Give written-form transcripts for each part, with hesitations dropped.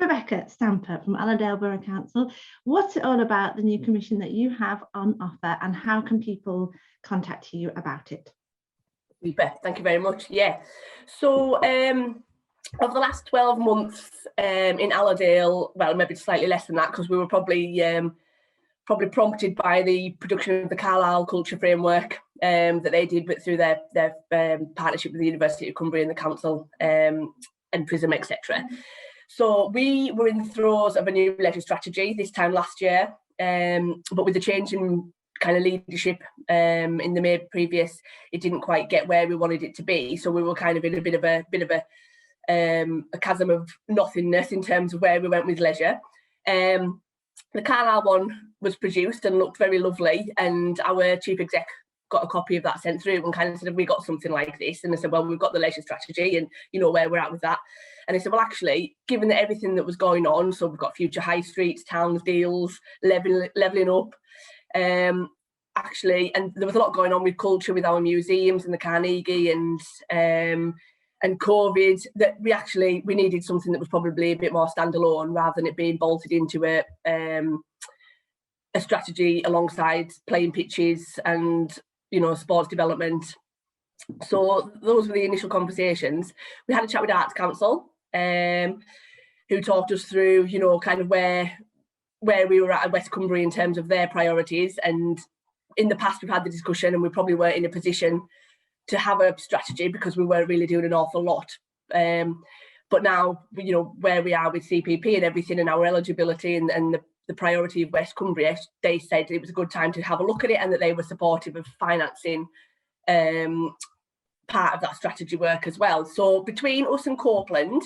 Rebecca Stamper from Allerdale Borough Council. What's it all about, the new commission that you have on offer, and how can people contact you about it? Thank you very much. Yeah, so over the last 12 months in Allerdale, well, maybe slightly less than that, because we were probably prompted by the production of the Barra Culture framework that they did through their partnership with the University of Cumbria and the council and Prism, etc. So we were in the throes of a new leisure strategy this time last year, but with the change in kind of leadership in the May previous, it didn't quite get where we wanted it to be. So we were kind of in a bit of a chasm of nothingness in terms of where we went with leisure. The Carlisle one was produced and looked very lovely, and our chief exec got a copy of that sent through and kind of said, have we got something like this? And I said, well, we've got the leisure strategy and you know where we're at with that. And I said, well, actually, given that everything that was going on, so we've got future high streets, towns deals, levelling up, actually, and there was a lot going on with culture, with our museums and the Carnegie and COVID, that we needed something that was probably a bit more standalone rather than it being bolted into a strategy alongside playing pitches and, you know, sports development. So those were the initial conversations. We had a chat with Arts Council, who talked us through, you know, kind of where we were at West Cumbria in terms of their priorities. And in the past, we've had the discussion and we probably weren't in a position to have a strategy because we weren't really doing an awful lot. But now, you know, where we are with CPP and everything and our eligibility and the priority of West Cumbria, they said it was a good time to have a look at it and that they were supportive of financing part of that strategy work as well. So between us and Copeland,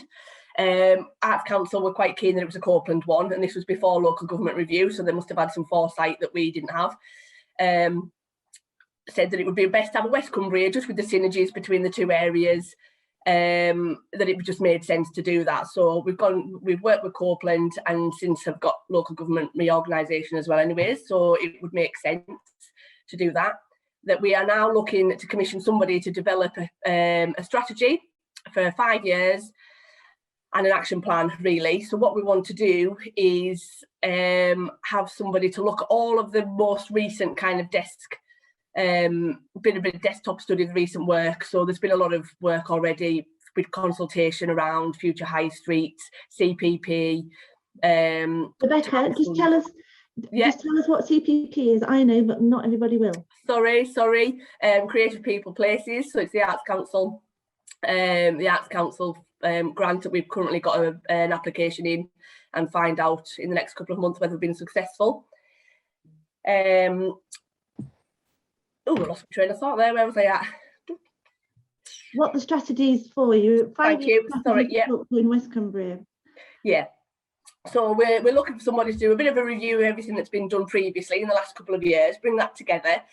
Arts Council were quite keen that it was a Copeland one, and this was before local government review, so they must have had some foresight that we didn't have. Said that it would be best to have a West Cumbria just with the synergies between the two areas, that it just made sense to do that. So we've worked with Copeland and since have got local government reorganisation as well anyways, so it would make sense to do that. That we are now looking to commission somebody to develop a strategy for 5 years and an action plan, really. So what we want to do is have somebody to look at all of the most recent kind of bit of desktop study of recent work. So there's been a lot of work already with consultation around future high streets, CPP. Rebecca, just tell us what CPP is. I know, but not everybody will. Sorry. Creative People Places. So it's the Arts Council. The Arts Council grant that we've currently got an application in, and find out in the next couple of months whether we've been successful. I lost my train of thought there. Where was I at? What the strategy is for you? Thank you. Sorry, yeah. In West Cumbria. Yeah. So we're looking for somebody to do a bit of a review of everything that's been done previously in the last couple of years, bring that together.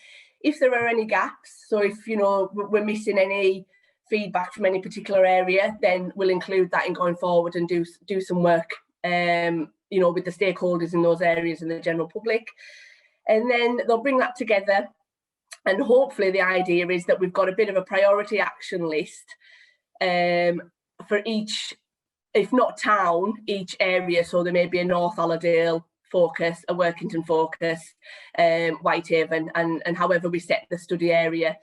If there are any gaps, so if, you know, we're missing any feedback from any particular area, then we'll include that in going forward and do some work, you know, with the stakeholders in those areas and the general public. And then they'll bring that together. And hopefully the idea is that we've got a bit of a priority action list for each, if not town, each area. So there may be a North Allerdale focus, a Workington focus, Whitehaven, and however we set the study area.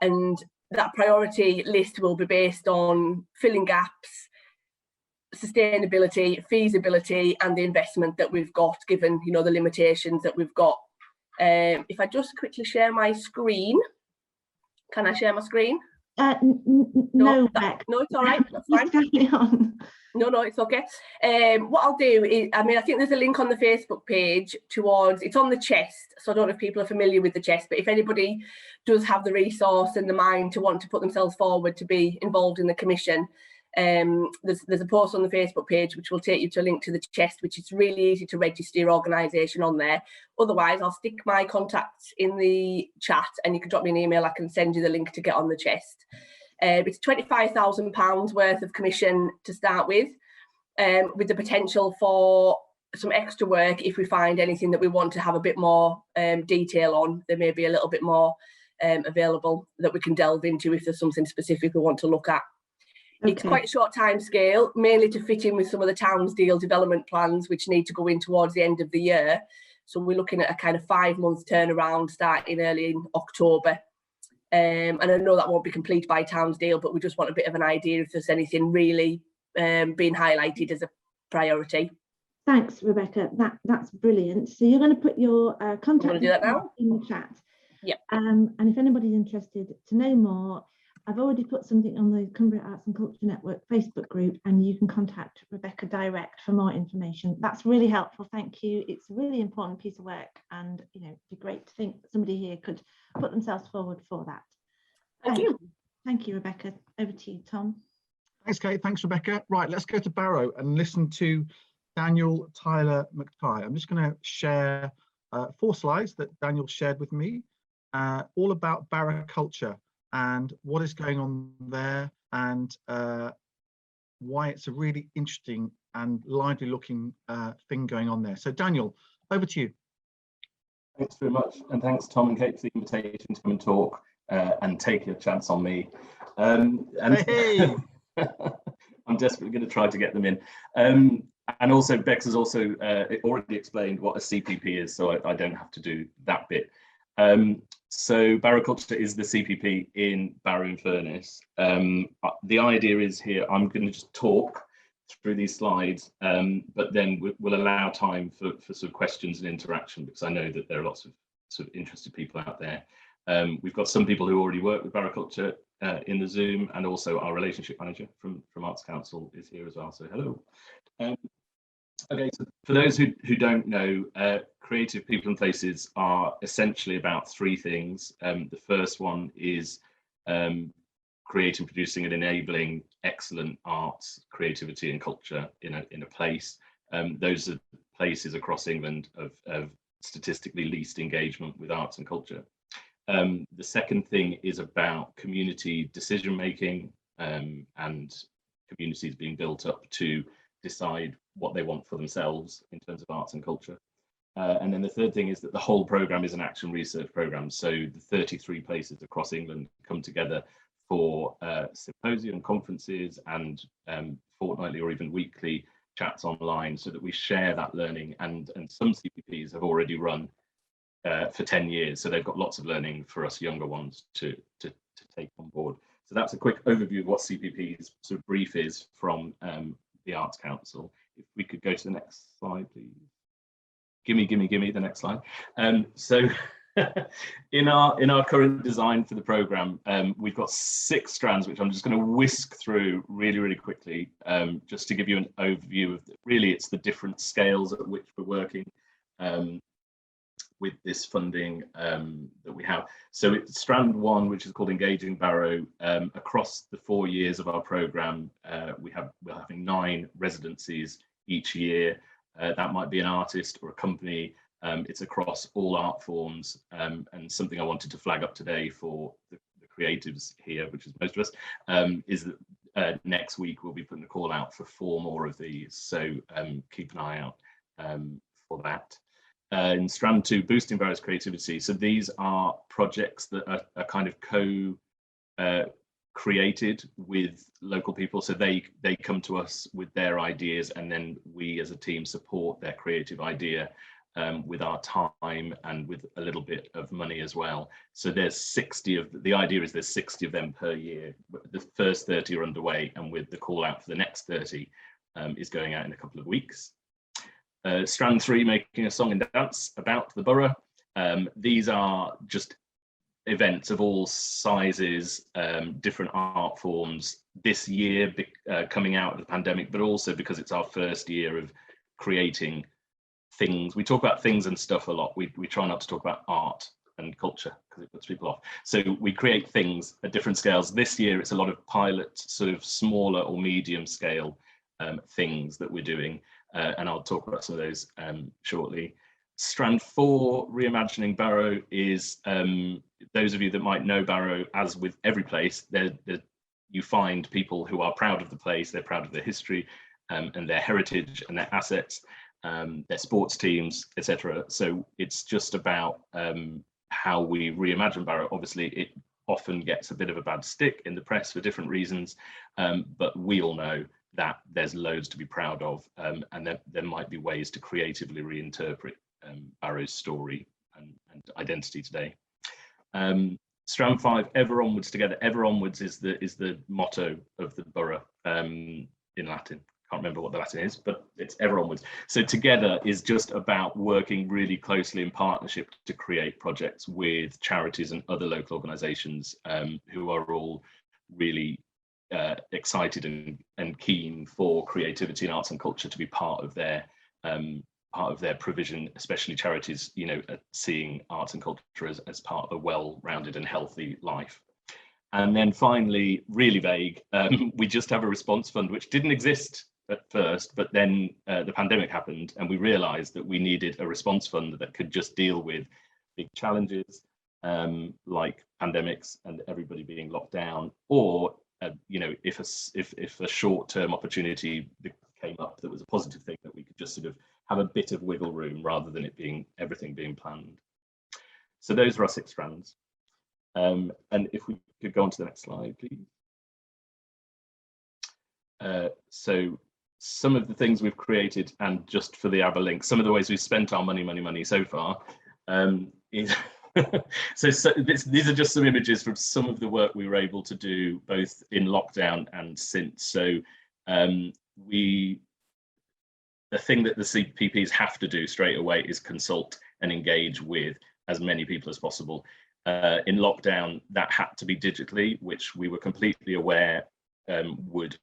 And that priority list will be based on filling gaps, sustainability, feasibility, and the investment that we've got, given, you know, the limitations that we've got. If I just quickly share my screen, can I share my screen? No, it's all right. That's fine. Carry on. No, it's okay. What I'll do is, I think there's a link on the Facebook page it's on the chest. So I don't know if people are familiar with the chest, but if anybody does have the resource and the mind to want to put themselves forward to be involved in the commission, there's a post on the Facebook page which will take you to a link to the chest, which is really easy to register your organisation on there. Otherwise, I'll stick my contacts in the chat and you can drop me an email. I can send you the link to get on the chest. It's £25,000 worth of commission to start with the potential for some extra work if we find anything that we want to have a bit more detail on. There may be a little bit more available that we can delve into if there's something specific we want to look at. It's quite a short time scale, mainly to fit in with some of the Townsdale development plans, which need to go in towards the end of the year. So we're looking at a kind of 5-month turnaround starting early in October. And I know that won't be complete by Townsdale, but we just want a bit of an idea if there's anything really being highlighted as a priority. Thanks, Rebecca. That's brilliant. So you're going to put your contact do that now in the chat. Yeah. And if anybody's interested to know more, I've already put something on the Cumbria Arts and Culture Network Facebook group, and you can contact Rebecca direct for more information. That's really helpful. Thank you. It's a really important piece of work, and it'd be great to think that somebody here could put themselves forward for that. Thank you. Thank you, Rebecca. Over to you, Tom. Thanks, Kate. Thanks, Rebecca. Right, let's go to Barrow and listen to Daniel Tyler-McTighe. I'm just going to share 4 slides that Daniel shared with me, all about Barra Culture and what is going on there, and why it's a really interesting and lively looking thing going on there. So Daniel, over to you. Thanks very much, and thanks Tom and Kate for the invitation to come and talk and take a chance on me. Hey. I'm desperately going to try to get them in. And also Bex has also already explained what a CPP is, so I don't have to do that bit. So Barra Culture is the CPP in Barrow and Furness. The idea is here, I'm going to just talk through these slides, but then we'll allow time for sort of questions and interaction, because I know that there are lots of sort of interested people out there. We've got some people who already work with Barra Culture in the Zoom, and also our relationship manager from Arts Council is here as well, so hello. Okay, so for those who don't know, creative people and places are essentially about 3 things. The first one is creating, producing and enabling excellent arts, creativity and culture in a place. Those are places across England of statistically least engagement with arts and culture. The second thing is about community decision making and communities being built up to decide what they want for themselves in terms of arts and culture. And then the third thing is that the whole programme is an action research programme. So the 33 places across England come together for symposium, conferences and fortnightly or even weekly chats online, so that we share that learning. And some CPPs have already run for 10 years. So they've got lots of learning for us younger ones to take on board. So that's a quick overview of what CPP's sort of brief is from the Arts Council. If we could go to the next slide, please. Gimme the next slide. So in our current design for the programme, we've got 6 strands, which I'm just going to whisk through really quickly, just to give you an overview of really it's the different scales at which we're working with this funding that we have. So it's strand 1, which is called Engaging Barrow. Across the 4 years of our programme, we're having 9 residencies each year. That might be an artist or a company. It's across all art forms, and something I wanted to flag up today for the creatives here, which is most of us, is that next week we'll be putting a call out for 4 more of these. So keep an eye out for that. In strand 2, boosting Barrow's creativity. So these are projects that are kind of created with local people. So they come to us with their ideas, and then we as a team support their creative idea with our time and with a little bit of money as well. So there's 60 of the idea is there's 60 of them per year. The first 30 are underway, and with the call out for the next 30 is going out in a couple of weeks. Strand 3, making a song and dance about the borough. These are just events of all sizes, different art forms this year, coming out of the pandemic, but also because it's our first year of creating things. We talk about things and stuff a lot. We try not to talk about art and culture because it puts people off. So we create things at different scales. This year it's a lot of pilot, sort of smaller or medium scale things that we're doing. And I'll talk about some of those shortly. Strand 4, reimagining Barrow, is those of you that might know Barrow, as with every place, you find people who are proud of the place, they're proud of their history and their heritage and their assets, their sports teams, etc. So it's just about how we reimagine Barrow. Obviously, it often gets a bit of a bad stick in the press for different reasons, but we all know that there's loads to be proud of, and there might be ways to creatively reinterpret Barrow's story and identity today. Strand 5, ever onwards together. Ever onwards is the motto of the borough in Latin. Can't remember what the Latin is, but it's ever onwards. So together is just about working really closely in partnership to create projects with charities and other local organisations who are all really excited and keen for creativity and arts and culture to be part of their provision, especially charities, you know, seeing arts and culture as part of a well-rounded and healthy life. And then finally, really vague, we just have a response fund, which didn't exist at first, but then the pandemic happened and we realized that we needed a response fund that could just deal with big challenges like pandemics and everybody being locked down, or you know, if a short-term opportunity came up that was a positive thing, that we could just sort of have a bit of wiggle room rather than it being everything being planned. So those are our 6 strands. And if we could go on to the next slide, please. So some of the things we've created, and just for the ABBA link, some of the ways we've spent our money so far is these are just some images from some of the work we were able to do both in lockdown and since. So the thing that the CPPs have to do straight away is consult and engage with as many people as possible. In lockdown, that had to be digitally, which we were completely aware would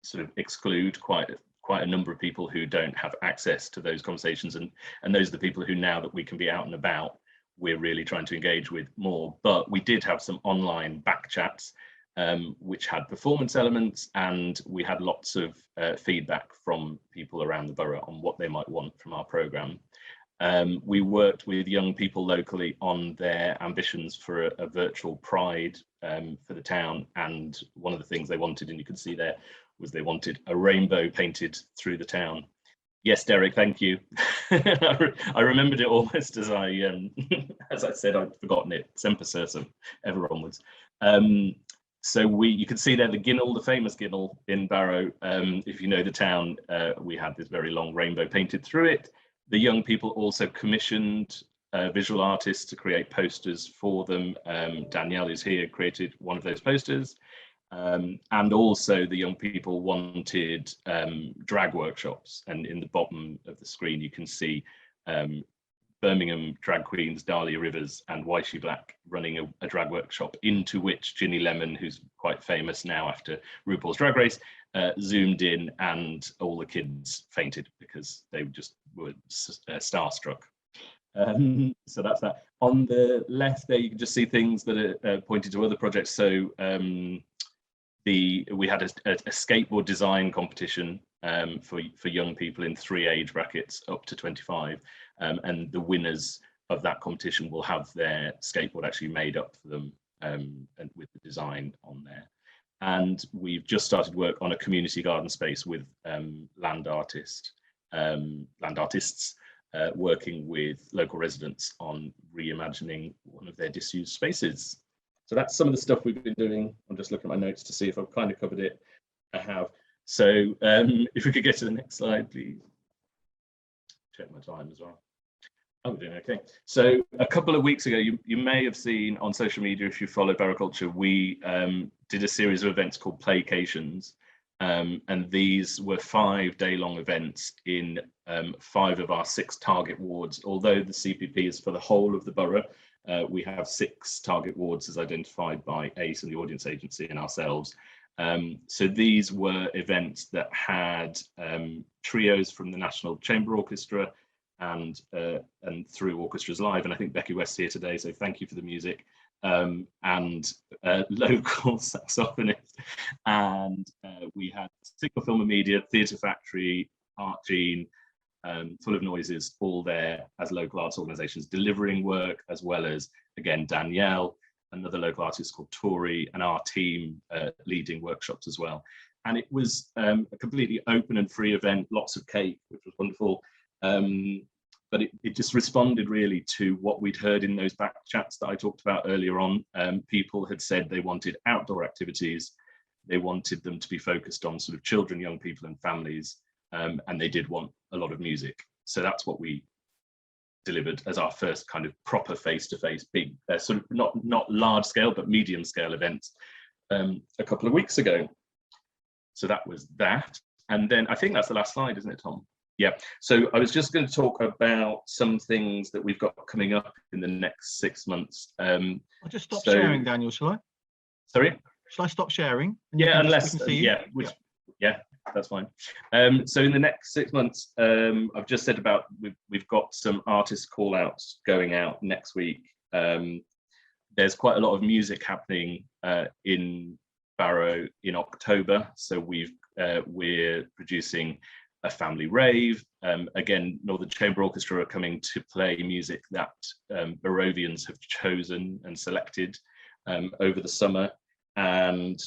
sort of exclude quite a number of people who don't have access to those conversations, and those are the people who, now that we can be out and about, we're really trying to engage with more. But we did have some online back chats which had performance elements, and we had lots of feedback from people around the borough on what they might want from our programme. We worked with young people locally on their ambitions for a virtual pride for the town, and one of the things they wanted, and you can see there, was they wanted a rainbow painted through the town. Yes, Derek, thank you. I remembered it almost as as I said, I'd forgotten it. Semper Sursum, ever onwards. So you can see there the Ginnell, the famous Ginnell in Barrow. If you know the town, we had this very long rainbow painted through it. The young people also commissioned visual artists to create posters for them. Danielle, who's here, created one of those posters. And also the young people wanted drag workshops, and in the bottom of the screen you can see Birmingham drag queens Dahlia Rivers and Wifey Black running a drag workshop, into which Ginny Lemon, who's quite famous now after RuPaul's Drag Race, zoomed in, and all the kids fainted because they just were starstruck. So that's that. On the left there you can just see things that are pointed to other projects. So we had a skateboard design competition for young people in 3 age brackets up to 25, and the winners of that competition will have their skateboard actually made up for them and with the design on there. And we've just started work on a community garden space with land artists working with local residents on reimagining one of their disused spaces. So that's some of the stuff we've been doing. I'm just looking at my notes to see if I've kind of covered it. I have. So if we could get to the next slide, please. Check my time as well. Oh, we're doing okay. So a couple of weeks ago, you may have seen on social media, if you follow Barra Culture, we did a series of events called Playcations. And these were 5-day-long events in 5 of our 6 target wards. Although the CPP is for the whole of the borough, we have 6 target wards as identified by ACE and the Audience Agency and ourselves. So these were events that had trios from the National Chamber Orchestra and through Orchestras Live. And I think Becky West's here today, so thank you for the music. And local saxophonist. And we had Signal Film and Media, Theatre Factory, Art Gene, Full of Noises, all there as local arts organisations delivering work, as well as, again, Danielle, another local artist called Tori, and our team leading workshops as well. And it was a completely open and free event, lots of cake, which was wonderful. but it just responded really to what we'd heard in those back chats that I talked about earlier on. People had said they wanted outdoor activities, they wanted them to be focused on sort of children, young people and families, and they did want a lot of music. So that's what we delivered as our first kind of proper face-to-face big, sort of not large scale, but medium scale event a couple of weeks ago. So that was that. And then I think that's the last slide, isn't it, Tom? Yeah. So I was just going to talk about some things that we've got coming up in the next 6 months. I'll just stop sharing, Daniel, shall I? Sorry? Shall I stop sharing? Yeah, unless, yeah, that's fine. So in the next 6 months, I've just said about, we've got some artist call outs going out next week. There's quite a lot of music happening in Barrow in October. So we're producing a family rave. Again, Northern Chamber Orchestra are coming to play music that Barrovians have chosen and selected over the summer. And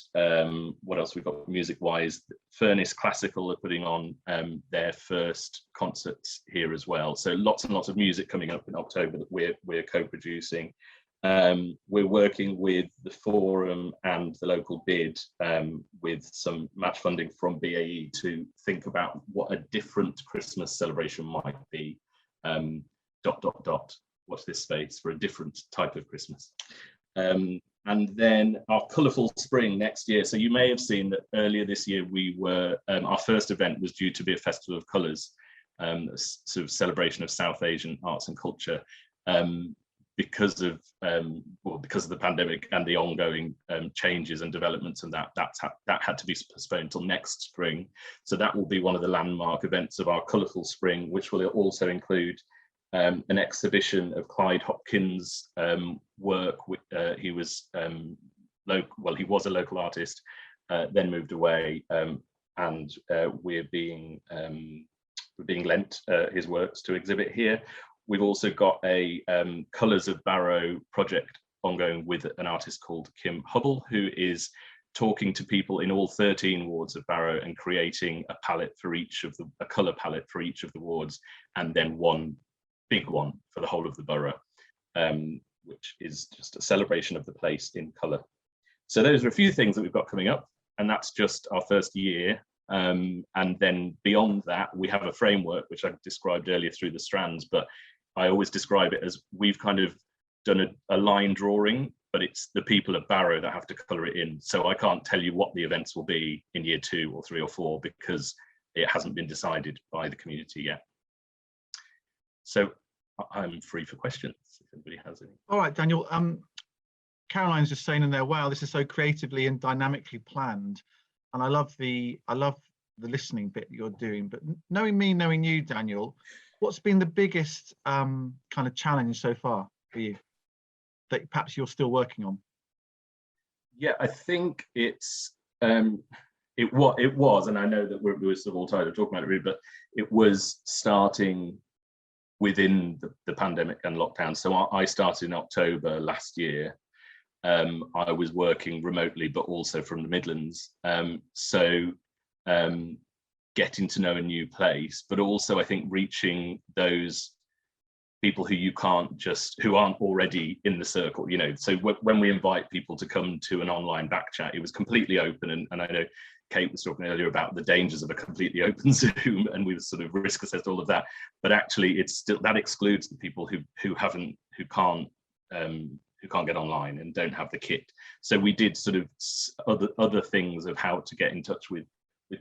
what else we've got music wise? Furnace Classical are putting on their first concerts here as well. So lots and lots of music coming up in October that we're co-producing. We're working with the Forum and the local bid with some match funding from BAE to think about what a different Christmas celebration might be. ... Watch this space for a different type of Christmas. And then our colourful spring next year. So you may have seen that earlier this year we were, our first event was due to be a festival of colours, sort of celebration of South Asian arts and culture. Because of the pandemic and the ongoing changes and developments, and that had to be postponed till next spring. So that will be one of the landmark events of our colourful spring, which will also include an exhibition of Clyde Hopkins' work. He was he was a local artist, then moved away, and we're being lent his works to exhibit here. We've also got a Colours of Barrow project ongoing with an artist called Kim Hubble, who is talking to people in all 13 wards of Barrow and creating a palette for each of a colour palette for each of the wards, and then one big one for the whole of the borough, which is just a celebration of the place in colour. So those are a few things that we've got coming up, and that's just our first year. And then beyond that, we have a framework, which I described earlier through the strands, but I always describe it as we've kind of done a line drawing, but it's the people of Barrow that have to colour it in. So I can't tell you what the events will be in year 2 or 3 or 4 because it hasn't been decided by the community yet. So I'm free for questions if anybody has any. All right, Daniel. Caroline's just saying in there, wow, this is so creatively and dynamically planned. And I love the listening bit you're doing. But knowing me, knowing you, Daniel, what's been the biggest kind of challenge so far for you that perhaps you're still working on? Yeah, I think it was, and I know that we were sort of all tired of talking about it really, but it was starting within the pandemic and lockdown. So I started in October last year. I was working remotely, but also from the Midlands. Getting to know a new place, but also I think reaching those people who aren't already in the circle, you know. So when we invite people to come to an online back chat, it was completely open. And I know Kate was talking earlier about the dangers of a completely open Zoom, and we sort of risk assessed all of that. But actually, it's still that excludes the people who can't get online and don't have the kit. So we did sort of other things of how to get in touch with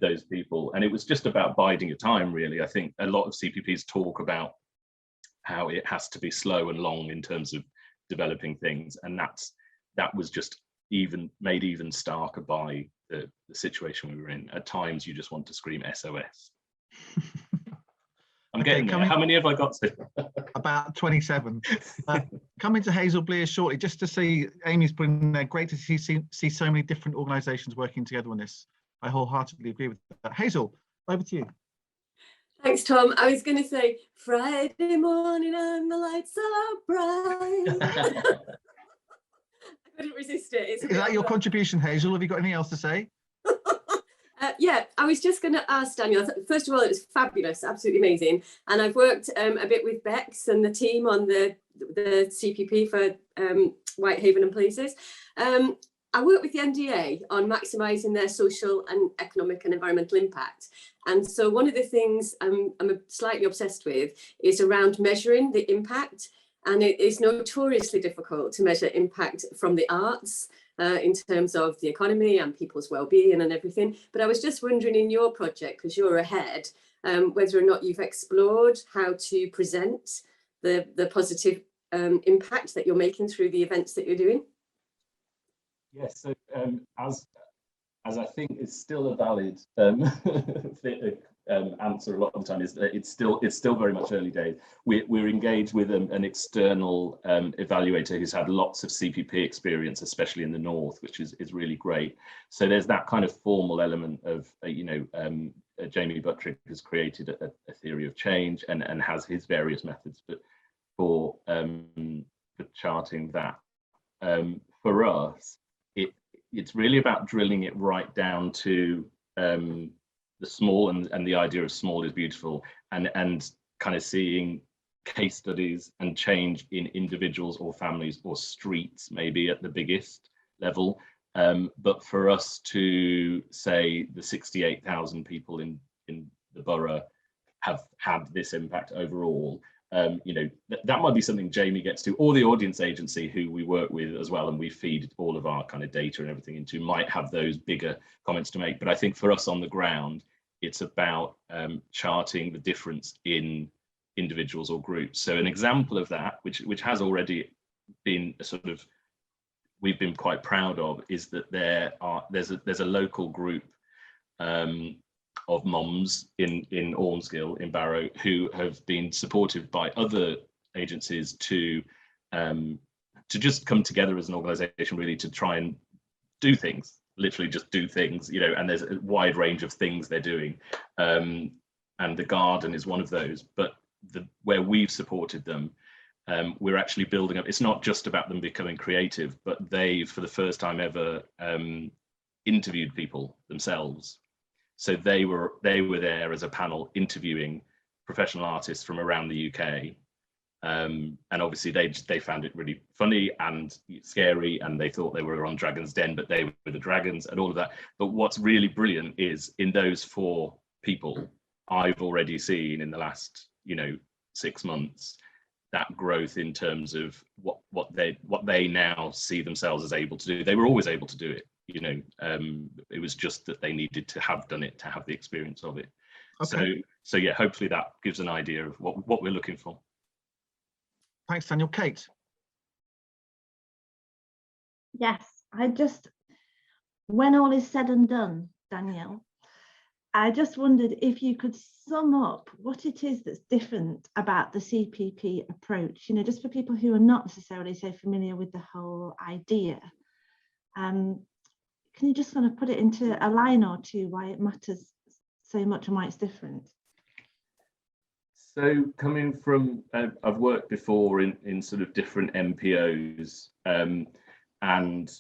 those people, and it was just about biding your time, really. I think a lot of CPPs talk about how it has to be slow and long in terms of developing things, and that was just made even starker by the situation we were in. At times you just want to scream SOS. I'm getting there. How many have I got to? About 27. Coming to Hazel Blear shortly, just to see Amy's putting in there. Great to see so many different organisations working together on this. I wholeheartedly agree with that. Hazel, over to you. Thanks, Tom. I was going to say Friday morning and the lights are bright. I couldn't resist it. Is that your contribution, Hazel? Have you got anything else to say? Yeah, I was just going to ask Daniel, first of all, it was fabulous, absolutely amazing. And I've worked a bit with Bex and the team on the CPP for Whitehaven and places. I work with the NDA on maximising their social and economic and environmental impact. And so one of the things I'm slightly obsessed with is around measuring the impact. And it is notoriously difficult to measure impact from the arts in terms of the economy and people's well-being and everything. But I was just wondering in your project, because you're ahead, whether or not you've explored how to present the positive impact that you're making through the events that you're doing. Yes, so as I think it's still a valid answer a lot of the time, is that it's still very much early days. We're engaged with an external evaluator who's had lots of CPP experience, especially in the north, which is really great. So there's that kind of formal element of Jamie Buttrick has created a theory of change and has his various methods, but for charting that. For us, it's really about drilling it right down to the small, and the idea of small is beautiful, and kind of seeing case studies and change in individuals or families or streets, maybe at the biggest level. But for us to say the 68,000 people in the borough have had this impact overall, that might be something Jamie gets to, or the audience agency who we work with as well, and we feed all of our kind of data and everything into, might have those bigger comments to make. But I think for us on the ground, it's about charting the difference in individuals or groups. So an example of that, which has already been a sort of, we've been quite proud of, is that there's a local group of moms in Ormsgill, in Barrow, who have been supported by other agencies to just come together as an organisation, really, to try and do things, literally just do things, and there's a wide range of things they're doing, and the garden is one of those. But where we've supported them, we're actually building up. It's not just about them becoming creative, but they, for the first time ever, interviewed people themselves. So they were there as a panel interviewing professional artists from around the UK, and obviously they found it really funny and scary, and they thought they were on Dragon's Den, but they were the dragons and all of that. But what's really brilliant is, in those 4 people, I've already seen in the last 6 months, that growth in terms of what they now see themselves as able to do. They were always able to do it. It was just that they needed to have done it, to have the experience of it. Okay. So yeah, hopefully that gives an idea of what we're looking for. Thanks, Daniel. Kate? Yes, when all is said and done, Danielle, I just wondered if you could sum up what it is that's different about the CPP approach, just for people who are not necessarily so familiar with the whole idea. Can you just kind of put it into a line or two why it matters so much and why it's different? So coming from, I've worked before in sort of different MPOs and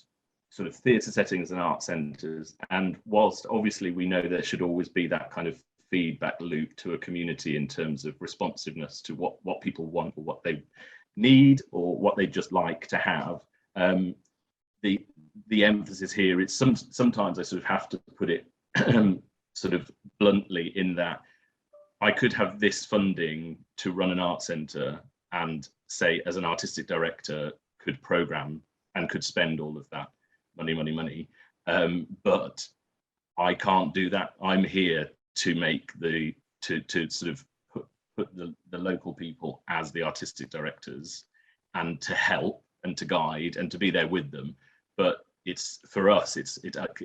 sort of theatre settings and art centres. And whilst obviously we know there should always be that kind of feedback loop to a community in terms of responsiveness to what people want or what they need or what they just like to have, the emphasis here is sometimes I sort of have to put it sort of bluntly, in that I could have this funding to run an art centre and, say, as an artistic director, could programme and could spend all of that money, but I can't do that. I'm here to make to sort of put the local people as the artistic directors, and to help and to guide and to be there with them. But it's, for us, it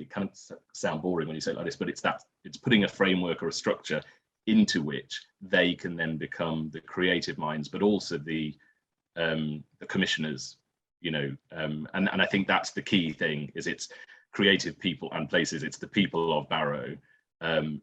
kind of sound boring when you say it like this, but it's putting a framework or a structure into which they can then become the creative minds, but also the commissioners, and I think that's the key thing, is it's creative people and places. It's the people of Barrow,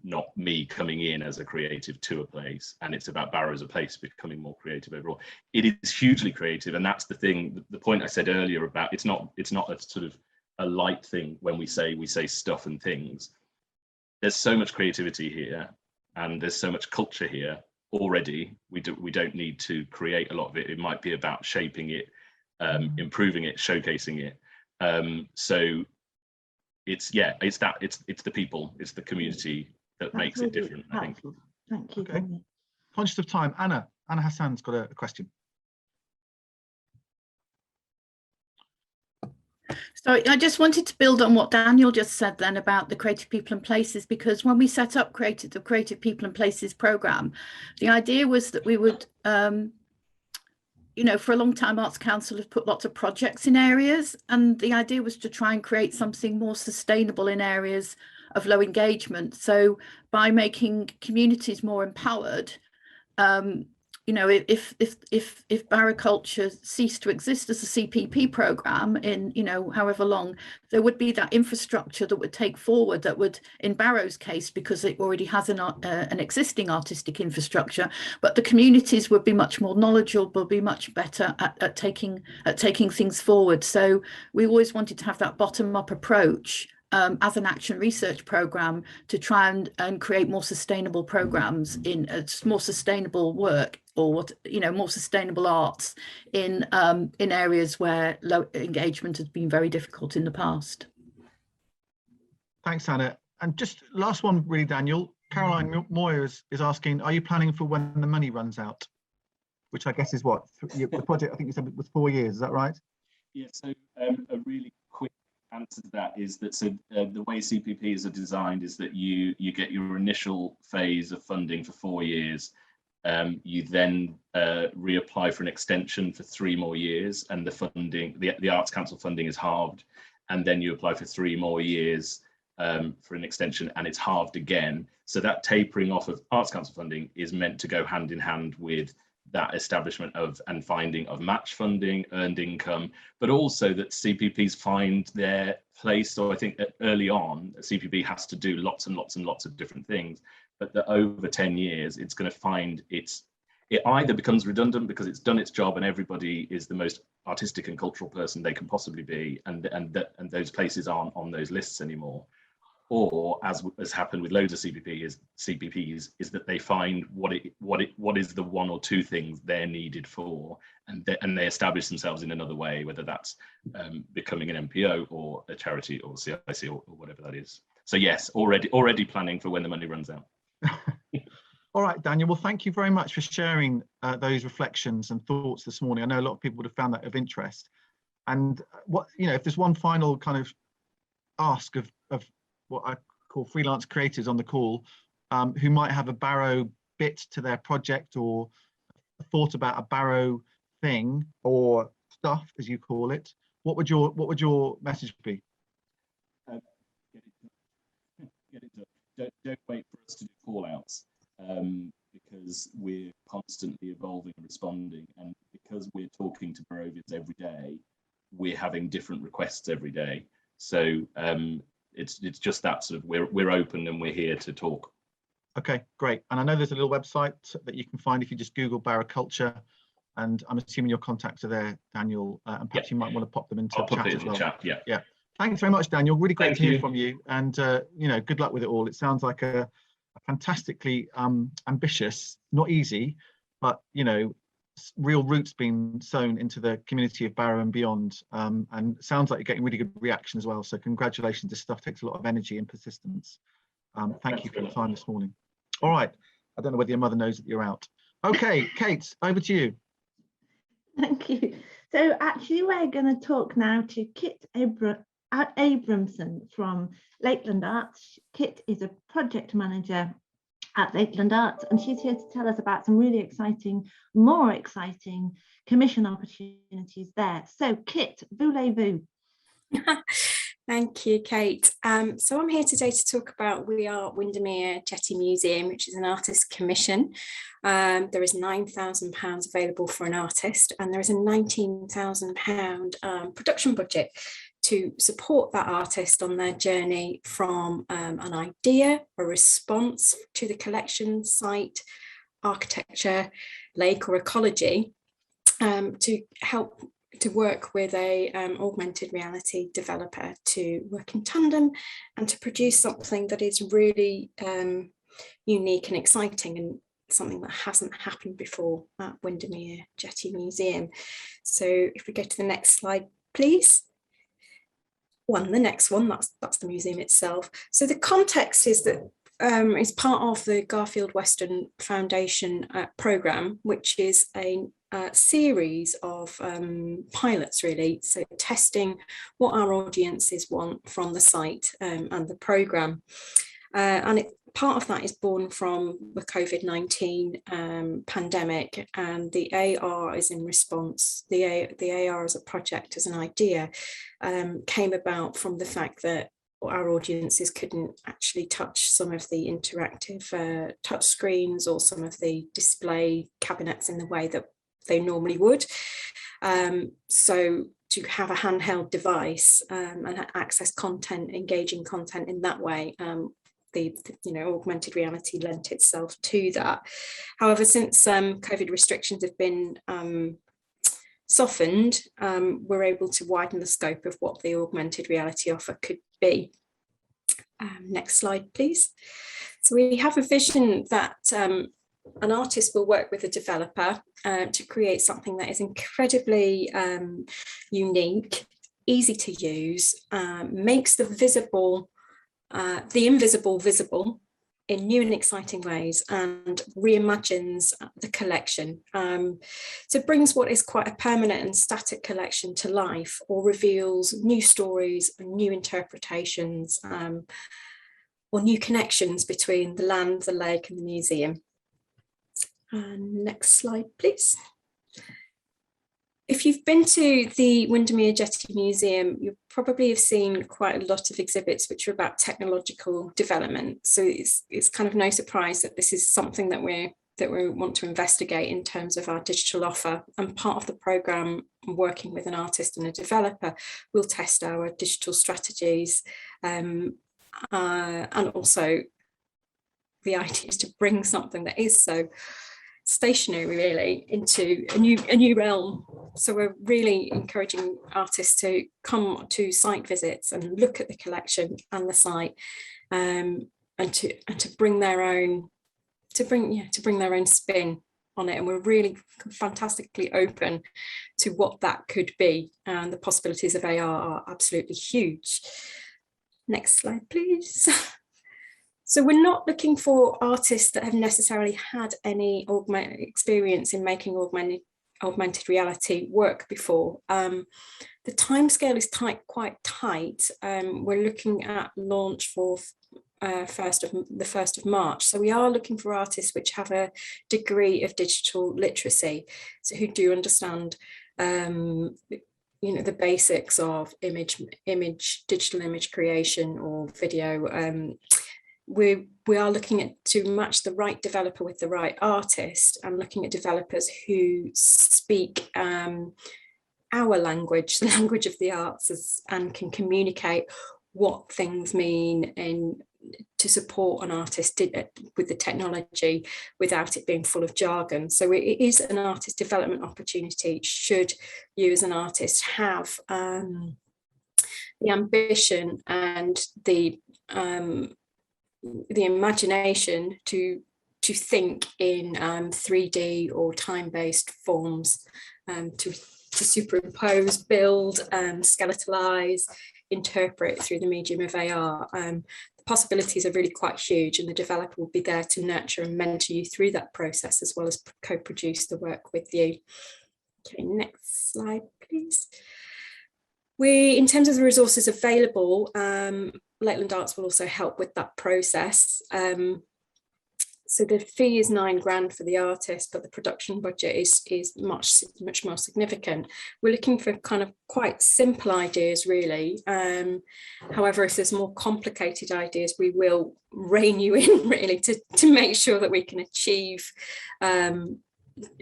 not me coming in as a creative to a place. And it's about Barrow as a place becoming more creative overall. It is hugely creative, and that's the thing. The point I said earlier about it's not a sort of a light thing when we say stuff and things. there's so much creativity here, and there's so much culture here already. We don't need to create a lot of it. It might be about shaping it, improving it, showcasing it. So it's the people, it's the community that makes it different, I think. Thank you. Okay. Conscious of time, Anna Hassan's got a question. So I just wanted to build on what Daniel just said then about the Creative People and Places, because when we set up the Creative People and Places programme, the idea was that we would, you know, for a long time, Arts Council has put lots of projects in areas, and the idea was to try and create something more sustainable in areas of low engagement. So by making communities more empowered, you know, if Barra Culture ceased to exist as a CPP programme in, you know, however long, there would be that infrastructure that would take forward, that would, in Barrow's case, because it already has an existing artistic infrastructure, but the communities would be much more knowledgeable, be much better at taking things forward. So we always wanted to have that bottom-up approach as an action research programme to try and create more sustainable programmes in more sustainable work, or what, you know, more sustainable arts in areas where low engagement has been very difficult in the past. Thanks, Anna. And just last one, really, Daniel. Caroline Moyer is asking, are you planning for when the money runs out? Which I guess is what? The project, I think you said, was 4 years, is that right? Yeah, so a really quick answer to that is that the way CPPs are designed is that you get your initial phase of funding for 4 years. You then reapply for an extension for 3 more years, and the funding, the Arts Council funding is halved, and then you apply for 3 more years for an extension, and it's halved again. So that tapering off of Arts Council funding is meant to go hand in hand with that establishment of and finding of match funding, earned income, but also that CPPs find their place. So I think that early on, a CPP has to do lots and lots and lots of different things, but that over 10 years, it's going to find it either becomes redundant because it's done its job and everybody is the most artistic and cultural person they can possibly be, and those places aren't on those lists anymore. Or, as has happened with loads of CPPs, is that they find what is the 1 or 2 things they're needed for, and they establish themselves in another way, whether that's becoming an MPO or a charity or CIC or whatever that is. So yes, already planning for when the money runs out. All right, Daniel. Well, thank you very much for sharing those reflections and thoughts this morning. I know a lot of people would have found that of interest. And what, you know, if there's one final kind of ask of what I call freelance creators on the call, who might have a Barrow bit to their project or thought about a Barrow thing or stuff, as you call it, what would your message be? Get it done. Don't wait for us to do call outs, because we're constantly evolving and responding, and because we're talking to Barrovians every day, we're having different requests every day. So it's just that sort of we're open and we're here to talk. Okay, great. And I know there's a little website that you can find if you just Google Barra Culture, and I'm assuming your contacts are there, Daniel, and perhaps you might want to pop them into chat as well. Chat, yeah. Yeah. Thanks very much, Daniel. Really great to hear from you, and you know, good luck with it all. It sounds like a fantastically ambitious, not easy, but you know, real roots being sown into the community of Barrow and beyond, and sounds like you're getting really good reaction as well. So congratulations. This stuff takes a lot of energy and persistence. Thank you for your time this morning. All right, I don't know whether your mother knows that you're out. Okay, Kate, over to you. Thank you. So actually we're going to talk now to Kit Abramson from Lakeland Arts. Kit is a project manager at Lakeland Arts, and she's here to tell us about some really exciting, more exciting commission opportunities there. So Kit, voulez-vous? Thank you, Kate. So I'm here today to talk about We Are Windermere Jetty Museum, which is an artist commission. There is £9,000 available for an artist, and there is a £19,000 production budget to support that artist on their journey from an idea, a response to the collection, site, architecture, lake or ecology, to help to work with a augmented reality developer to work in tandem and to produce something that is really unique and exciting, and something that hasn't happened before at Windermere Jetty Museum. So if we go to the next slide, please. The next one, that's the museum itself. So the context is that is part of the Garfield Weston Foundation programme, which is a series of pilots, really, so testing what our audiences want from the site and the programme. And part of that is born from the COVID-19 pandemic, and the AR is in response. The AR as a project, as an idea, came about from the fact that our audiences couldn't actually touch some of the interactive touch screens or some of the display cabinets in the way that they normally would. So to have a handheld device and access content, engaging content in that way, the augmented reality lent itself to that. However, since COVID restrictions have been softened, we're able to widen the scope of what the augmented reality offer could be. Next slide, please. So we have a vision that an artist will work with a developer to create something that is incredibly unique, easy to use, makes the invisible visible in new and exciting ways, and reimagines the collection. So it brings what is quite a permanent and static collection to life, or reveals new stories and new interpretations, or new connections between the land, the lake and the museum. Next slide, please. If you've been to the Windermere Jetty Museum, you probably have seen quite a lot of exhibits which are about technological development. So it's kind of no surprise that this is something that we want to investigate in terms of our digital offer. And part of the programme, working with an artist and a developer, will test our digital strategies, and also the idea is to bring something that is so stationary really into a new realm. So we're really encouraging artists to come to site visits and look at the collection and the site, and to bring their own spin on it. And we're really fantastically open to what that could be, and the possibilities of AR are absolutely huge. Next slide, please. So we're not looking for artists that have necessarily had any experience in making augmented reality work before. The timescale is quite tight. We're looking at launch for the 1st of March. So we are looking for artists which have a degree of digital literacy, so who do understand the basics of digital image creation or video. We are looking to match the right developer with the right artist, and looking at developers who speak our language, the language of the arts, and can communicate what things mean to support an artist with the technology without it being full of jargon. So it is an artist development opportunity should you as an artist have the ambition and the imagination to think in 3D or time-based forms, to superimpose, build, skeletalize, interpret through the medium of AR. The possibilities are really quite huge, and the developer will be there to nurture and mentor you through that process, as well as co-produce the work with you. Okay, next slide, please. In terms of the resources available, Lakeland Arts will also help with that process. So the fee is £9,000 for the artist, but the production budget is much more significant. We're looking for kind of quite simple ideas, really. However, if there's more complicated ideas, we will rein you in, really, to make sure that we can achieve an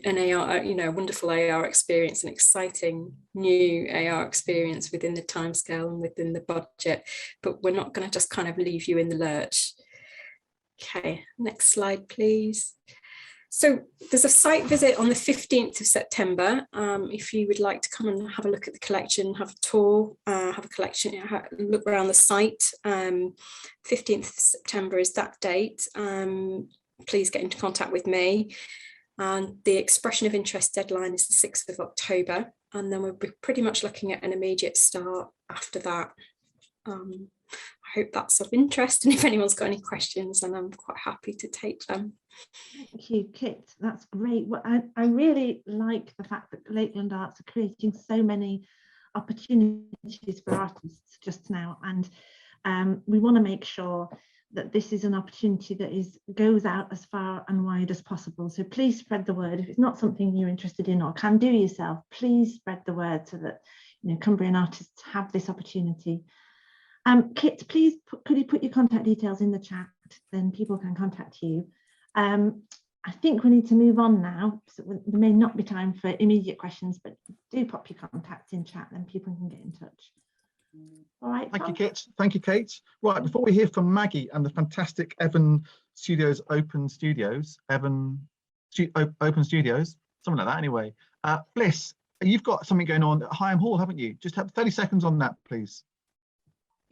AR, a wonderful AR experience, an exciting new AR experience within the timescale and within the budget. But we're not going to just kind of leave you in the lurch. Okay, next slide, please. So there's a site visit on the 15th of September. If you would like to come and have a look at the collection, have a tour, have a collection, look around the site. 15th of September is that date. Please get into contact with me. And the expression of interest deadline is the 6th of October. And then we'll be pretty much looking at an immediate start after that. I hope that's of interest, and if anyone's got any questions, then I'm quite happy to take them. Thank you, Kit. That's great. Well, I really like the fact that Lakeland Arts are creating so many opportunities for artists just now, and we want to make sure that this is an opportunity that goes out as far and wide as possible. So please spread the word. If it's not something you're interested in or can do yourself, please spread the word so that Cumbrian artists have this opportunity. Kit, please could you put your contact details in the chat, then people can contact you. I think we need to move on now, so there may not be time for immediate questions, but do pop your contacts in chat, then people can get in touch. All right. Thank you, Kit. Thank you, Kate. Right, before we hear from Maggie and the fantastic Open Studios, something like that anyway. Bliss, you've got something going on at Higham Hall, haven't you? Just have 30 seconds on that, please.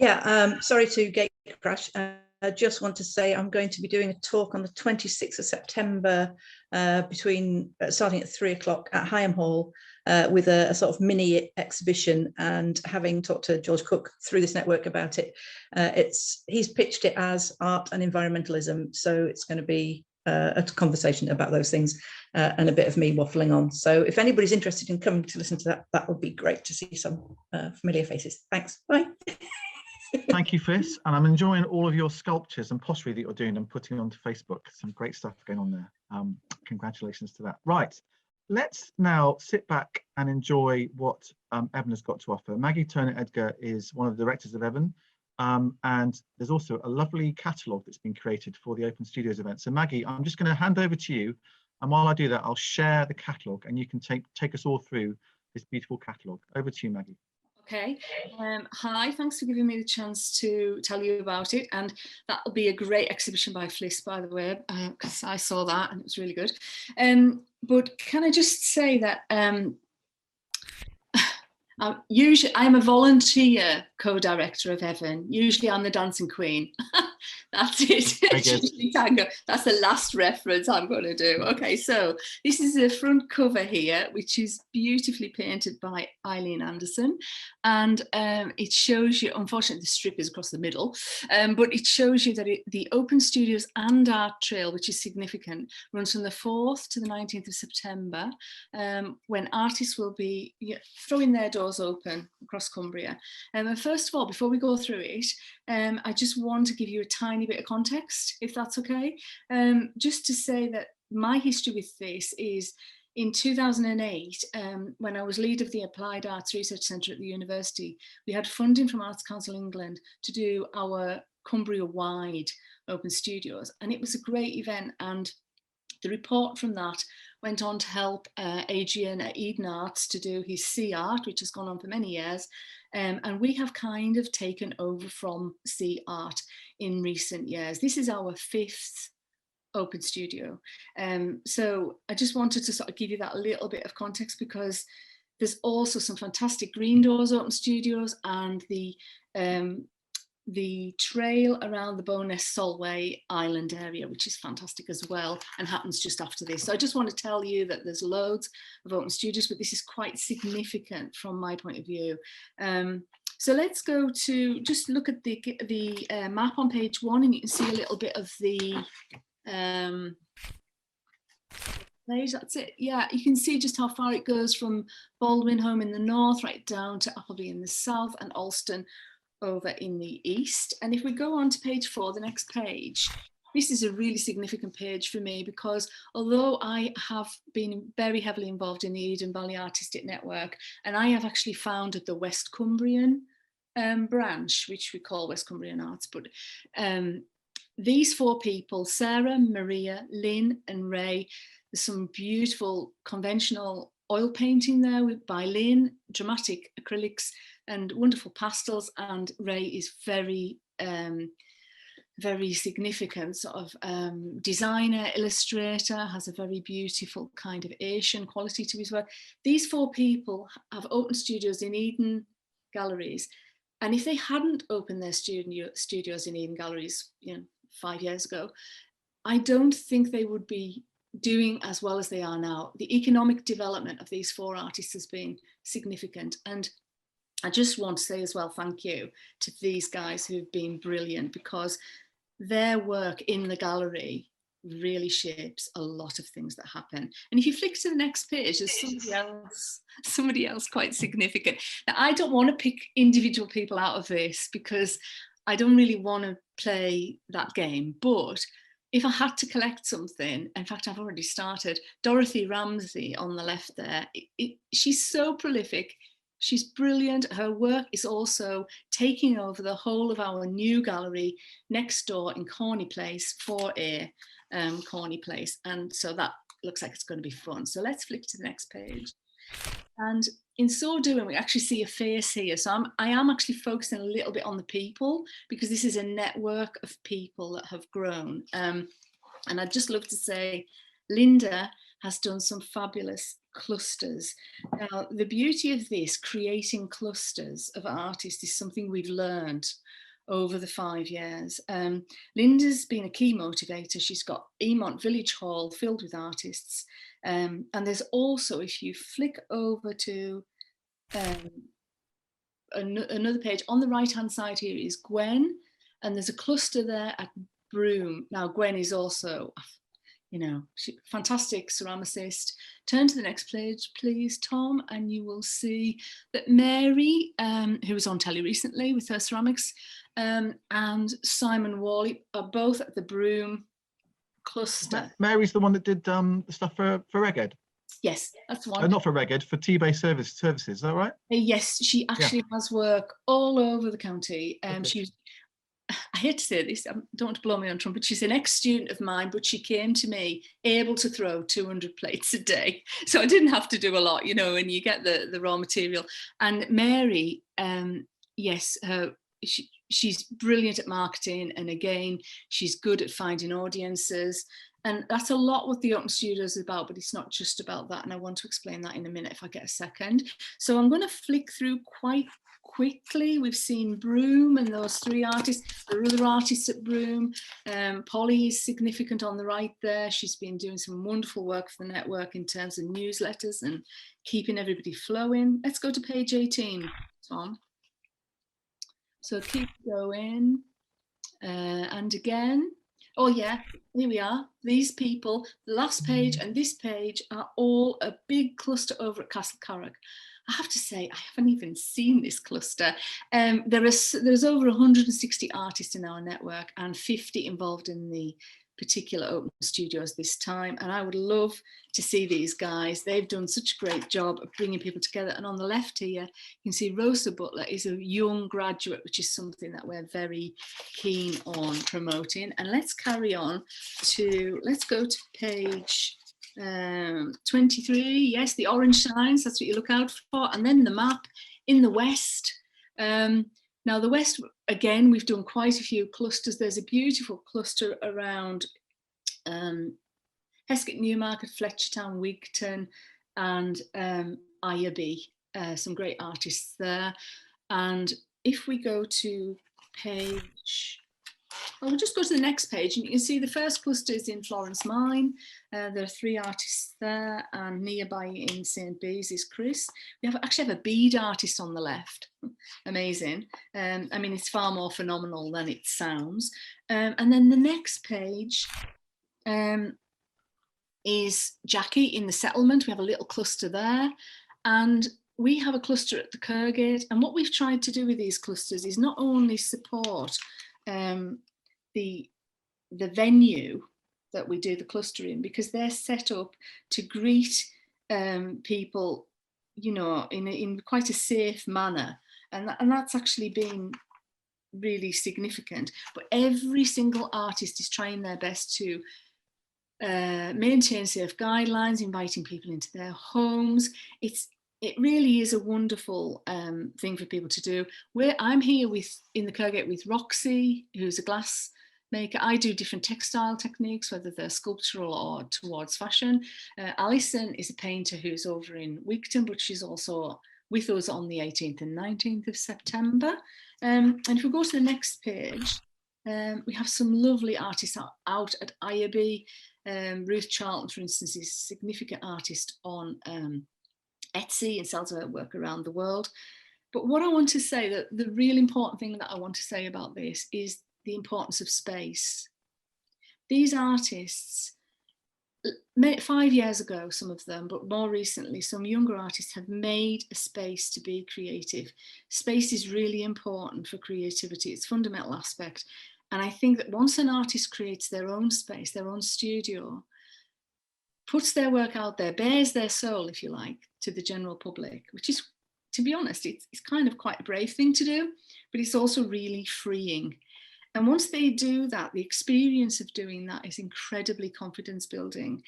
Yeah, sorry to gate crash. I just want to say I'm going to be doing a talk on the 26th of September starting at 3 o'clock at Higham Hall with a sort of mini exhibition, and having talked to George Cook through this network about it, he's pitched it as art and environmentalism. So it's going to be a conversation about those things and a bit of me waffling on. So if anybody's interested in coming to listen to that, that would be great to see some familiar faces. Thanks, bye. Thank you, Fliss, and I'm enjoying all of your sculptures and pottery that you're doing and putting onto Facebook. Some great stuff going on there. Congratulations to that. Right, let's now sit back and enjoy what Evan has got to offer. Maggi Toner-Edgar is one of the directors of Evan, and there's also a lovely catalogue that's been created for the Open Studios event. So Maggi, I'm just going to hand over to you, and while I do that, I'll share the catalogue and you can take us all through this beautiful catalogue. Over to you, Maggi. Okay, hi, thanks for giving me the chance to tell you about it, and that'll be a great exhibition by Fliss, by the way, because I saw that and it was really good. But can I just say that usually I'm a volunteer co-director of Evan. Usually I'm the dancing queen. That's it. Tango. That's the last reference I'm going to do. Okay, so this is the front cover here, which is beautifully painted by Eileen Anderson, and it shows you, unfortunately the strip is across the middle, but it shows you that the Open Studios and Art Trail, which is significant, runs from the 4th to the 19th of September, when artists will be throwing their doors open across Cumbria. And first of all, before we go through it, I just want to give you a tiny bit of context, if that's okay. Just to say that my history with this is in 2008, when I was lead of the Applied Arts Research Centre at the university, we had funding from Arts Council England to do our Cumbria-wide Open Studios, and it was a great event. And the report from that went on to help Adrian at Eden Arts to do his C Art, which has gone on for many years. And we have kind of taken over from C Art in recent years. This is our 5th Open Studio. So I just wanted to sort of give you that little bit of context, because there's also some fantastic Green Doors Open Studios, and the trail around the Bowness Solway Island area, which is fantastic as well, and happens just after this. So I just want to tell you that there's loads of open studios, but this is quite significant from my point of view. So let's go to just look at the map on page 1, and you can see a little bit of the that's it. Yeah, you can see just how far it goes from Baldwin Home in the north right down to Appleby in the south, and Alston over in the east. And if we go on to page 4, the next page, this is a really significant page for me, because although I have been very heavily involved in the Eden Valley Artistic Network, and I have actually founded the West Cumbrian branch, which we call West Cumbrian Arts, but these 4 people, Sarah, Maria, Lynn and Ray, there's some beautiful conventional oil painting there by Lynn, dramatic acrylics and wonderful pastels, and Ray is very very significant sort of designer, illustrator, has a very beautiful kind of Asian quality to his work. These 4 people have opened studios in Eden Galleries, and if they hadn't opened their studios in Eden Galleries, 5 years ago, I don't think they would be doing as well as they are now. The economic development of these 4 artists has been significant, and I just want to say as well, thank you to these guys who've been brilliant, because their work in the gallery really shapes a lot of things that happen. And if you flick to the next page, there's somebody else quite significant. Now, I don't want to pick individual people out of this because I don't really want to play that game, but if I had to collect something, in fact, I've already started, Dorothy Ramsey on the left there, she's so prolific. She's brilliant. Her work is also taking over the whole of our new gallery next door in Corney Place, 4A Corney Place. And so that looks like it's going to be fun. So let's flip to the next page. And in so doing, we actually see a face here. So I am actually focusing a little bit on the people, because this is a network of people that have grown. And I'd just love to say, Linda has done some fabulous clusters. Now, the beauty of this, creating clusters of artists, is something we've learned over the 5 years. Linda's been a key motivator. She's got Emont Village Hall filled with artists. And there's also, if you flick over to another page, on the right-hand side here is Gwen, and there's a cluster there at Broome. Now, Gwen is also, fantastic ceramicist. Turn to the next page, please, Tom, and you will see that Mary, who was on telly recently with her ceramics, and Simon Worley are both at the Broome cluster. Mary's the one that did the stuff for Reged. Yes, that's one. Not for Reged, for T-based services. Is that right? Yes, she actually has work all over the county. She's, I hate to say this, I don't want to blow me on trumpet, she's an ex-student of mine, but she came to me able to throw 200 plates a day. So I didn't have to do a lot, and you get the raw material. And Mary, yes, she's brilliant at marketing. And again, she's good at finding audiences. And that's a lot what the Open Studios is about, but it's not just about that. And I want to explain that in a minute if I get a second. So I'm going to flick through quite quickly. We've seen Broome and those 3 artists. There are other artists at Broome. Polly is significant on the right there. She's been doing some wonderful work for the network in terms of newsletters and keeping everybody flowing. Let's go to page 18, Tom. So keep going. And again, oh yeah, here we are. These people, the last page and this page are all a big cluster over at Castle Carrick. I have to say, I haven't even seen this cluster. There's over 160 artists in our network and 50 involved in the particular Open Studios this time. And I would love to see these guys. They've done such a great job of bringing people together. And on the left here, you can see Rosa Butler is a young graduate, which is something that we're very keen on promoting. And let's carry on let's go to page 23. Yes, the orange signs, that's what you look out for. And then the map in the west. Now the west, again, we've done quite a few clusters. There's a beautiful cluster around Heskett, Newmarket, Fletchertown, Wigton, and Ireby. Some great artists there. And if we go to page, we'll just go to the next page, and you can see the first cluster is in Florence Mine. There are 3 artists there, and nearby in St. Bees is Chris. We actually have a bead artist on the left. Amazing. I mean, it's far more phenomenal than it sounds. And then the next page is Jackie in the settlement. We have a little cluster there. And we have a cluster at the Kergate. And what we've tried to do with these clusters is not only support the venue that we do the cluster in, because they're set up to greet people, in quite a safe manner, and that's actually been really significant. But every single artist is trying their best to maintain safe guidelines, inviting people into their homes. It really is a wonderful thing for people to do. I'm here in the Kergate with Roxy, who's a glass maker. I do different textile techniques, whether they're sculptural or towards fashion. Alison is a painter who's over in Wigton, but she's also with us on the 18th and 19th of September. And if we go to the next page, we have some lovely artists out at IAB. Ruth Charlton, for instance, is a significant artist on Etsy and sells her work around the world. But what I want to say, that the real important thing that I want to say about this is the importance of space. These artists, 5 years ago, some of them, but more recently, some younger artists have made a space to be creative. Space is really important for creativity. It's a fundamental aspect. And I think that once an artist creates their own space, their own studio, puts their work out there, bears their soul, if you like, to the general public, which is, to be honest, it's kind of quite a brave thing to do, but it's also really freeing. And once they do that, the experience of doing that is incredibly confidence building.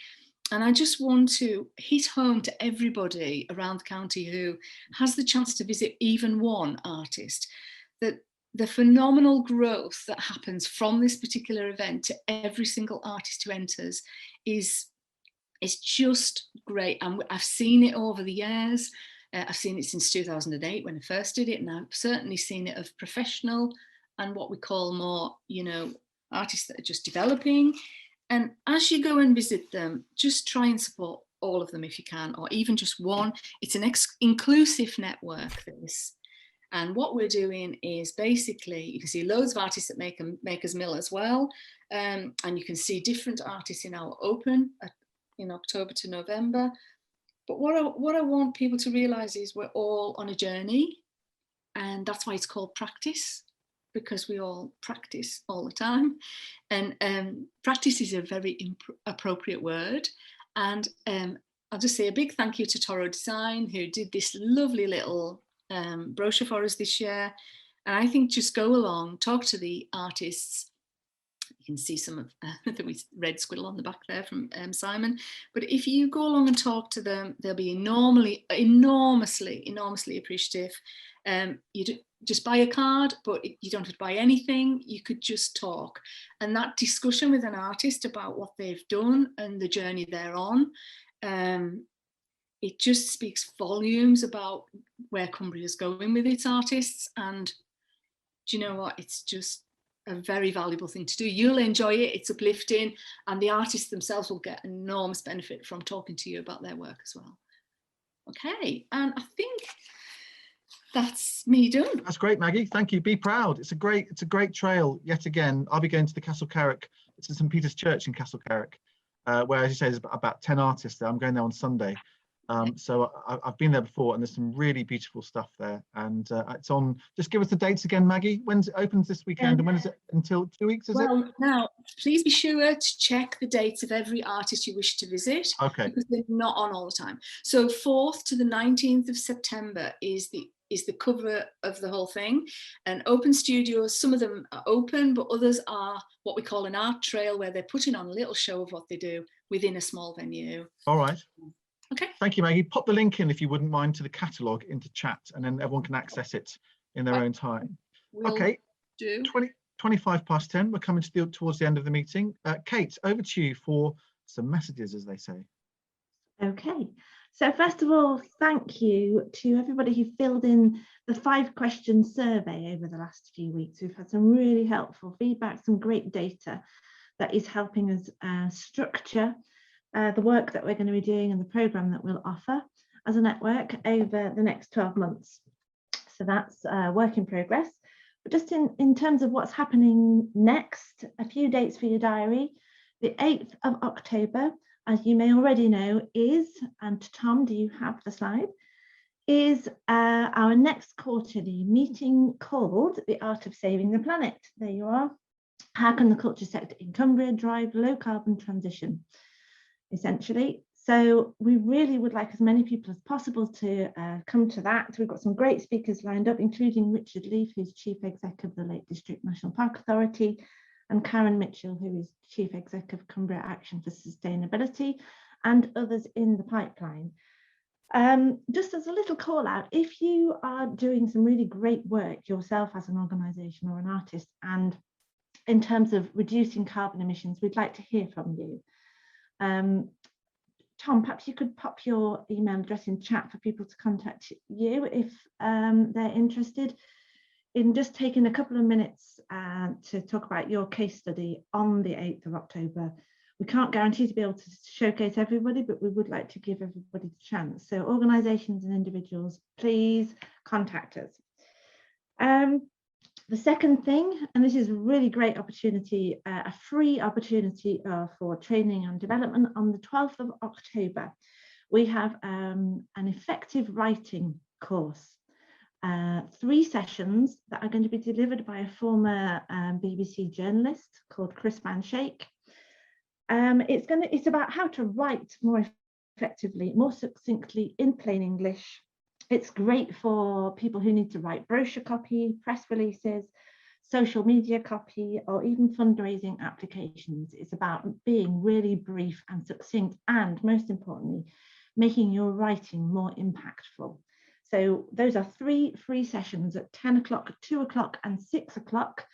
And I just want to hit home to everybody around the county who has the chance to visit even one artist, that the phenomenal growth that happens from this particular event to every single artist who enters is just great. And I've seen it over the years. I've seen it since 2008 when I first did it, and I've certainly seen it of professional and what we call more, you know, artists that are just developing. And as you go and visit them, just try and support all of them if you can, or even just one. It's an inclusive network, this. And what we're doing is basically, you can see loads of artists at Makers Mill as well. And you can see different artists in our open in October to November. But what I want people to realise is we're all on a journey, and that's why it's called practice, because we all practice all the time. And practice is a very appropriate word. And I'll just say a big thank you to Toro Design, who did this lovely little brochure for us this year. And I think just go along, talk to the artists. You can see some of the red squiggle on the back there from Simon. But if you go along and talk to them, they'll be enormously appreciative. You just buy a card, but you don't have to buy anything. You could just talk. And that discussion with an artist about what they've done and the journey they're on, it just speaks volumes about where Cumbria is going with its artists. And do you know what? It's just a very valuable thing to do. You'll enjoy it, it's uplifting, and the artists themselves will get enormous benefit from talking to you about their work as well. Okay, and I think that's me done. That's great, Maggie. Thank you. Be proud. It's a great trail yet again. I'll be going to the Castle Carrick. It's the St Peter's Church in Castle Carrick, where, as you say, there's about 10 artists there. I'm going there on Sunday. So I've been there before, and there's some really beautiful stuff there. And it's on, just give us the dates again, Maggie. When's it opens this weekend, and when is it until 2 weeks, is it? Well, now, please be sure to check the dates of every artist you wish to visit. Okay. Because they're not on all the time. So 4th to the 19th of September is the cover of the whole thing. And open studios, some of them are open, but others are what we call an art trail, where they're putting on a little show of what they do within a small venue. All right. Okay. Thank you, Maggie. Pop the link in, if you wouldn't mind, to the catalogue into chat, and then everyone can access it in their own time. Okay. 25 past 10. We're coming to towards the end of the meeting. Kate, over to you for some messages, as they say. Okay. So first of all, thank you to everybody who filled in the 5-question survey over the last few weeks. We've had some really helpful feedback, some great data that is helping us structure the work that we're going to be doing and the programme that we'll offer as a network over the next 12 months. So that's work in progress. But just in terms of what's happening next, a few dates for your diary. The 8th of October, as you may already know, is, and Tom, do you have the slide, is our next quarterly meeting called The Art of Saving the Planet. There you are. How can the culture sector in Cumbria drive low carbon transition, essentially? So we really would like as many people as possible to come to that. We've got some great speakers lined up, including Richard Leaf, who's Chief Exec of the Lake District National Park Authority, and Karen Mitchell, who is Chief Exec of Cumbria Action for Sustainability, and others in the pipeline. Just as a little call out, if you are doing some really great work yourself as an organisation or an artist, and in terms of reducing carbon emissions, we'd like to hear from you. Tom, perhaps you could pop your email address in chat for people to contact you if they're interested in just taking a couple of minutes to talk about your case study on the 8th of October. We can't guarantee to be able to showcase everybody, but we would like to give everybody the chance. So organisations and individuals, please contact us. The second thing, and this is a really great opportunity, a free opportunity for training and development on the 12th of October. We have an effective writing course, 3 sessions that are going to be delivered by a former BBC journalist called Chris Van Shake. It's about how to write more effectively, more succinctly in plain English. It's great for people who need to write brochure copy, press releases, social media copy, or even fundraising applications. It's about being really brief and succinct, and most importantly, making your writing more impactful. So those are 3 free sessions at 10 o'clock, 2 o'clock and 6 o'clock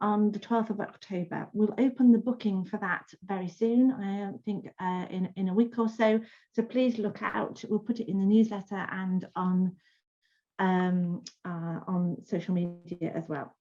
on the 12th of October. We'll open the booking for that very soon, I think in a week or so. So please look out. We'll put it in the newsletter and on social media as well.